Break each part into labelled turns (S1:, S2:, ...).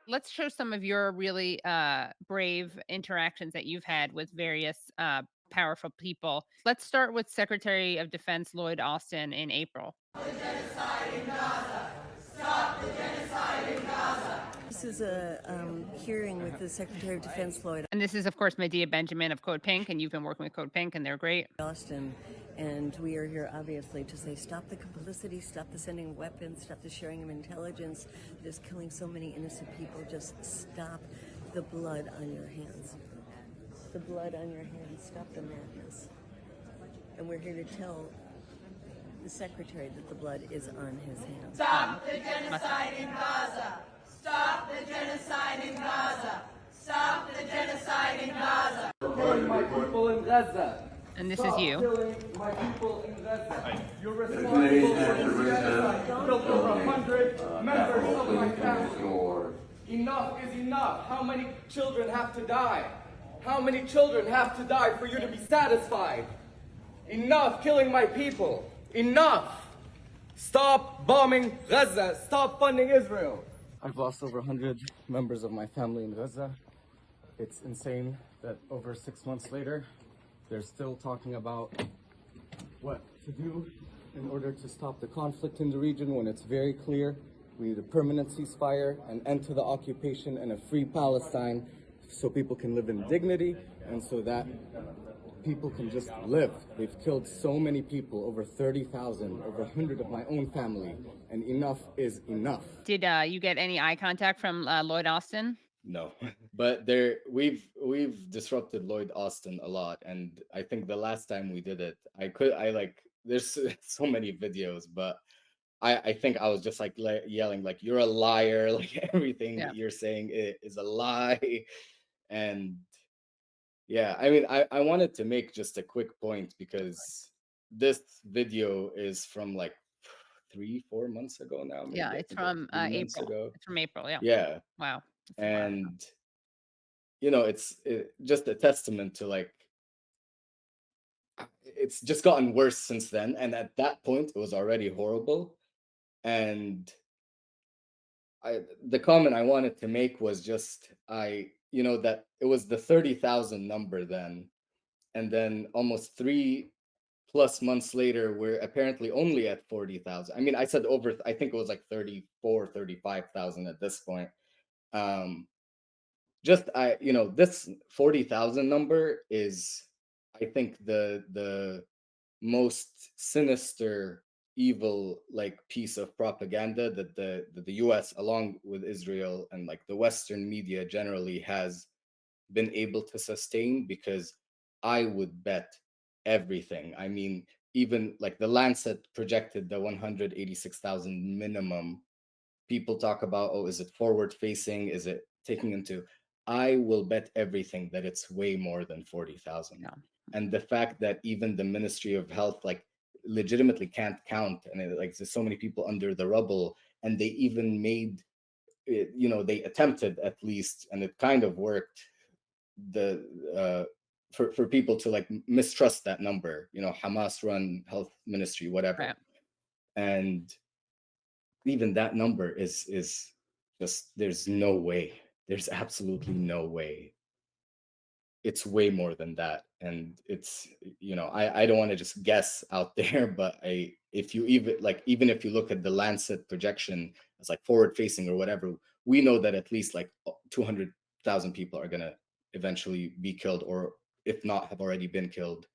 S1: Let's show some of your really brave interactions that you've had with various powerful people. Let's start with Secretary of Defense Lloyd Austin in April.
S2: This is a hearing with the Secretary of Defense Lloyd
S1: And this is, of course, Medea Benjamin of CODEPINK, and you've been working with CODEPINK, and they're great.
S2: Austin, and we are here obviously to say stop the complicity, stop the sending of weapons, stop the sharing of intelligence that is killing so many innocent people. Just stop the blood on your hands. The blood on your hands. Stop the madness. And we're here to tell the Secretary that the blood is on his hands.
S3: Stop the genocide in Gaza! Stop the genocide in Gaza! Stop the genocide in Gaza!
S4: Killing my people in Gaza.
S1: And this
S4: Stop
S1: is you.
S4: Killing my people in Gaza. You're responsible for this genocide. Killed over 100 members of my family. Enough is enough. How many children have to die? How many children have to die for you to be satisfied? Enough killing my people. Enough. Stop bombing Gaza. Stop funding Israel. I've lost over 100 members of my family in Gaza. It's insane that over 6 months later, they're still talking about what to do in order to stop the conflict in the region when it's very clear we need a permanent ceasefire, an end to the occupation, and a free Palestine so people can live in dignity and so that people can just live. They've killed so many people, over 30,000, over 100 of my own family, and enough is enough.
S1: Did you get any eye contact from Lloyd Austin?
S5: No, but we've disrupted Lloyd Austin a lot, and I think the last time we did it, there's so many videos, but I think I was just like yelling like you're a liar, like everything that you're saying is a lie, and yeah, I mean I wanted to make just a quick point because this video is from like 3-4 months ago now. Maybe.
S1: Yeah, it's from April. It's from April. Yeah.
S5: Yeah.
S1: Wow.
S5: And it's just a testament to like it's just gotten worse since then, and at that point it was already horrible. And the comment I wanted to make was just that it was the 30,000 number then, and then almost 3+ months later we're apparently only at 40,000. I mean, I said over, I think it was like 35,000 at this point. This 40,000 number is, I think, the most sinister, evil like piece of propaganda that the US along with Israel and like the Western media generally has been able to sustain, because I would bet everything. I mean, even like the Lancet projected the 186,000 minimum. People talk about, oh, is it forward facing? Is it taking into? I will bet everything that it's way more than 40,000.
S1: Yeah.
S5: And the fact that even the Ministry of Health like legitimately can't count, and like there's so many people under the rubble, and they even made it, they attempted at least, and it kind of worked, for people to like mistrust that number, Hamas run health ministry, whatever.
S1: Right.
S5: And even that number is just, there's no way, there's absolutely no way. It's way more than that. And it's, I don't want to just guess out there, but even if you look at the Lancet projection as like forward facing or whatever, we know that at least like 200,000 people are going to eventually be killed, or if not, have already been killed.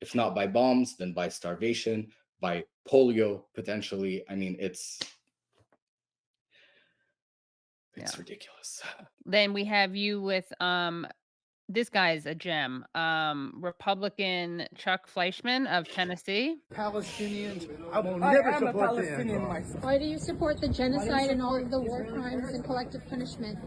S5: If not by bombs, then by starvation, by polio, potentially. I mean, it's ridiculous.
S1: Then we have you with this guy's a gem. Republican Chuck Fleischmann of Tennessee.
S6: Palestinians, I will never support them.
S7: Why do you support the genocide and all of the war crimes and collective punishment?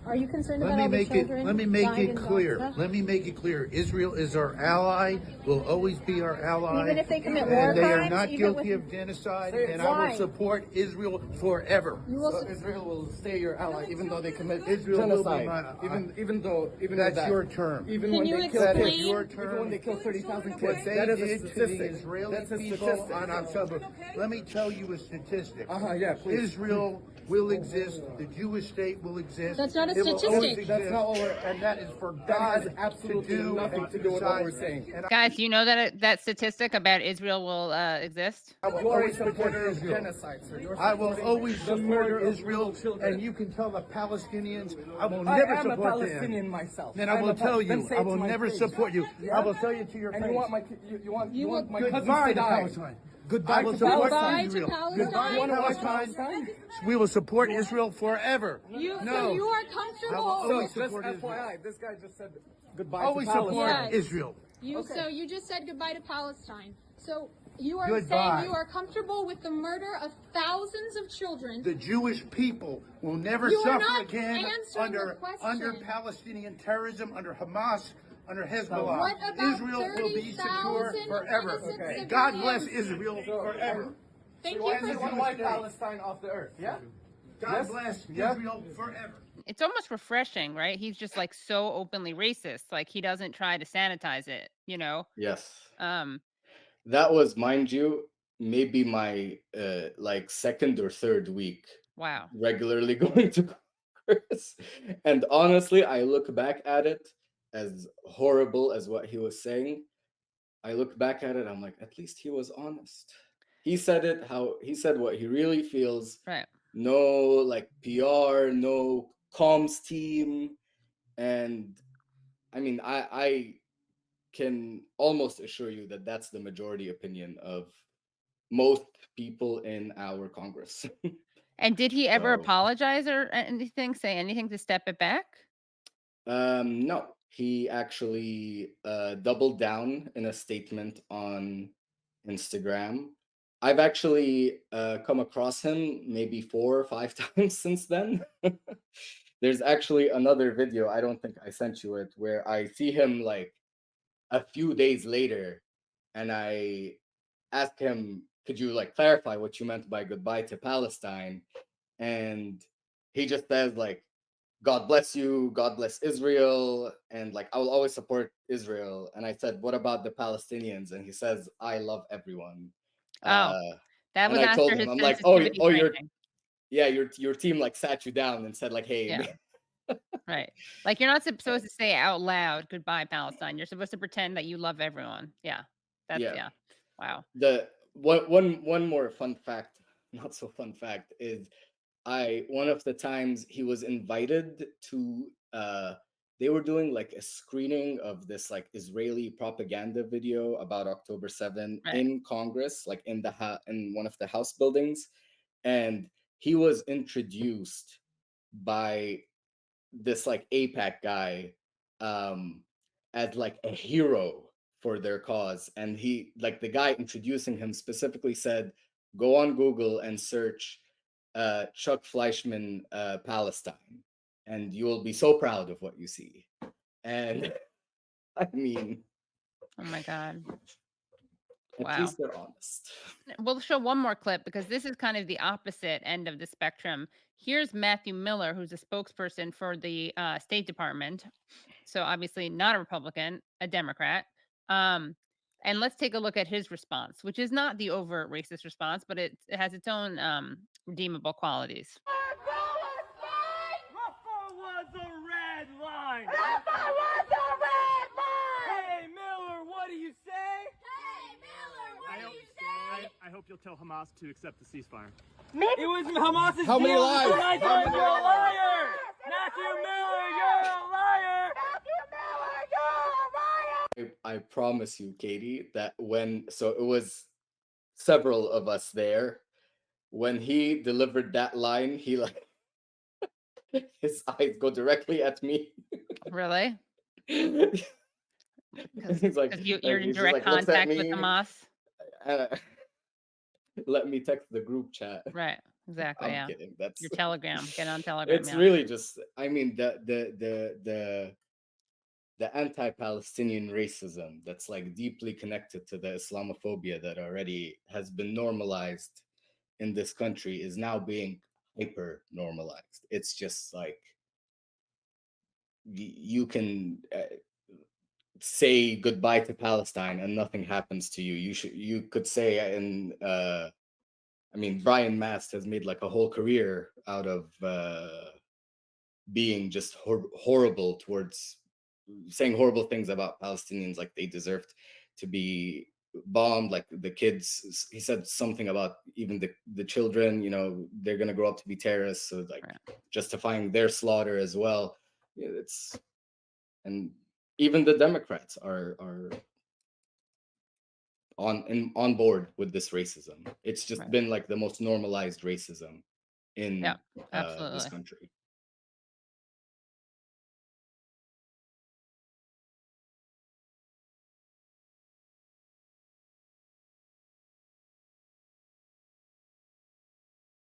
S7: Are you concerned
S6: Let
S7: about
S6: me
S7: all the
S6: make
S7: children?
S6: let me make
S7: dying
S6: it
S7: in
S6: clear.
S7: Gaza?
S6: Let me make it clear. Israel is our ally, will always be our ally.
S7: Even if they commit war
S6: and they are
S7: crimes,
S6: not
S7: even
S6: guilty
S7: with-
S6: of genocide,
S4: Say it.
S6: and I
S7: Why?
S6: will support Israel forever.
S7: You will.
S4: So Israel will stay your ally even though they commit
S6: Israel will be
S4: genocide.
S6: my-
S4: Even though
S6: That's
S4: that,
S6: your term.
S4: Even
S7: Can
S4: when
S7: you
S4: they kill
S6: That is
S7: explain-
S6: your
S4: even when
S6: term.
S4: they kill 30,000
S6: What
S4: kids.
S6: they
S4: That is a
S6: did to the
S4: statistic.
S6: Israeli
S4: That's a
S6: people
S4: statistic.
S6: on October. Let me tell you a statistic.
S4: Yeah, please.
S6: Israel will exist. The Jewish state will exist.
S7: That's not a
S6: It will always
S7: statistic.
S6: exist,
S4: That's not what we're-
S6: and that is for
S4: That
S6: God
S4: has absolutely
S6: to do
S4: nothing
S6: and
S4: to do with what we're
S6: decide.
S4: saying.
S6: And
S1: Guys, you know that that statistic about Israel will exist?
S6: I will
S4: You are a
S6: always support
S4: supporter of
S6: Israel.
S4: genocide, sir. You're
S6: I will
S4: supporting
S6: always
S4: the
S6: support
S4: murder of
S6: Israel,
S4: little children.
S6: and you can tell the Palestinians I will
S4: I
S6: never
S4: am a
S6: support
S4: Palestinian
S6: them.
S4: myself.
S6: Then I
S4: I'm
S6: will
S4: a
S6: tell
S4: then
S6: you,
S4: say
S6: I
S4: it to
S6: will
S4: my
S6: never
S4: face.
S6: support you.
S4: Yeah?
S6: I will tell you to your
S4: And
S6: face.
S4: you want my you want my cousins
S6: Goodbye
S4: to
S6: to
S4: die.
S6: Palestine.
S4: Goodbye
S6: I will
S4: to
S6: support
S7: Palestine.
S6: Israel.
S7: Goodbye to
S6: Goodbye
S7: Palestine.
S6: to
S4: You wanna
S6: Palestine. We will support Israel forever.
S7: You,
S6: No.
S7: so you are
S6: I will
S7: comfortable.
S6: always
S4: So just
S6: support Israel.
S4: FYI, this guy just said goodbye
S6: Always
S4: to Palestine.
S6: support
S7: Yes.
S6: Israel.
S7: So you just said goodbye to Palestine. So you are
S6: Goodbye.
S7: saying you are comfortable with the murder of thousands of children.
S6: The Jewish people will never
S7: You are
S6: suffer
S7: not
S6: again
S7: answering the question.
S6: under Palestinian terrorism, under Hamas, under Hezbollah.
S7: What about
S6: Israel will be secure
S7: 30,000
S6: forever.
S7: innocent
S6: God bless
S7: civilians?
S6: Israel forever.
S7: Thank
S4: Why
S7: you
S4: does he
S7: for
S4: want to wipe Palestine off the earth? Yeah?
S6: God
S4: Yes?
S6: bless
S4: Yeah.
S6: Israel forever.
S1: It's almost refreshing, right? He's just like so openly racist. Like he doesn't try to sanitize it, you know?
S5: Yes.
S1: Um,
S5: That was, mind you, maybe my like second or third week
S1: wow.
S5: regularly going to Congress. And honestly, I look back at it, as horrible as what he was saying. I look back at it, I'm like, at least he was honest. He said it how he said what he really feels.
S1: Right.
S5: No like PR, no comms team. And I mean, I can almost assure you that that's the majority opinion of most people in our Congress.
S1: And did he ever
S5: So,
S1: apologize or anything, say anything to step it back?
S5: no, he actually doubled down in a statement on Instagram. I've actually come across him maybe 4 or 5 times since then. There's actually another video, I don't think I sent you it, where I see him like a few days later and I ask him, could you like clarify what you meant by goodbye to Palestine? And he just says like, God bless you, God bless Israel, and like I will always support Israel. And I said, what about the Palestinians? And he says, I love everyone.
S1: Oh, that
S5: And
S1: was
S5: I told
S1: after
S5: him,
S1: his
S5: I'm like,
S1: sensitivity
S5: oh,
S1: training.
S5: your team like sat you down and said like, hey,
S1: Yeah. Right. Like you're not supposed to say out loud goodbye Palestine. You're supposed to pretend that you love everyone. Yeah. That's
S5: yeah.
S1: yeah. Wow.
S5: The one more fun fact, not so fun fact, is one of the times he was invited to they were doing like a screening of this like Israeli propaganda video about October 7
S1: Right.
S5: in Congress, like in in one of the House buildings, and he was introduced by this like APAC guy um as like a hero for their cause. And he like the guy introducing him specifically said, go on Google and search Chuck Fleischmann Palestine, and you will be so proud of what you see. And I mean,
S1: Oh my God.
S5: at
S1: Wow.
S5: least they're honest.
S1: We'll show one more clip because this is kind of the opposite end of the spectrum. Here's Matthew Miller, who's a spokesperson for the State Department. So obviously not a Republican, a Democrat. And let's take a look at his response, which is not the overt racist response, but it has its own redeemable qualities.
S8: Rafah was a red line.
S3: Rafah was a red line!
S8: Hey Miller, what do you say?
S3: Hey, Miller, what do you say?
S8: I hope you'll tell Hamas to accept the ceasefire.
S3: It
S8: was Hamas's
S4: How many
S8: deal.
S4: lies?
S8: Matthew, you're a liar. Matthew Miller, you're a liar.
S3: Matthew Miller, you're a liar!
S5: I promise you, Katie, that it was several of us there. When he delivered that line, he like his eyes go directly at me.
S1: Really?
S5: He's like,
S1: Because you're
S5: like,
S1: in
S5: he's just,
S1: direct
S5: like, looks at
S1: contact with
S5: me,
S1: Hamas.
S5: uh, let me text the group chat.
S1: Right. Exactly.
S5: I'm
S1: Yeah.
S5: kidding. That's
S1: Your Telegram. Get on Telegram.
S5: it's
S1: Yeah.
S5: really just, I mean, the anti-Palestinian racism that's like deeply connected to the Islamophobia that already has been normalized in this country is now being hyper normalized. It's just like you can say goodbye to Palestine and nothing happens to you. You could say I mean, Brian Mast has made like a whole career out of being just horrible towards saying horrible things about Palestinians, like they deserved to be bombed, like the kids. He said something about even the children, you know, they're gonna grow up to be terrorists, so like
S1: Right.
S5: justifying their slaughter as well. Yeah, it's and even the Democrats are on board with this racism. It's just
S1: Right.
S5: been like the most normalized racism
S1: Yeah.
S5: in this
S1: Absolutely.
S5: country.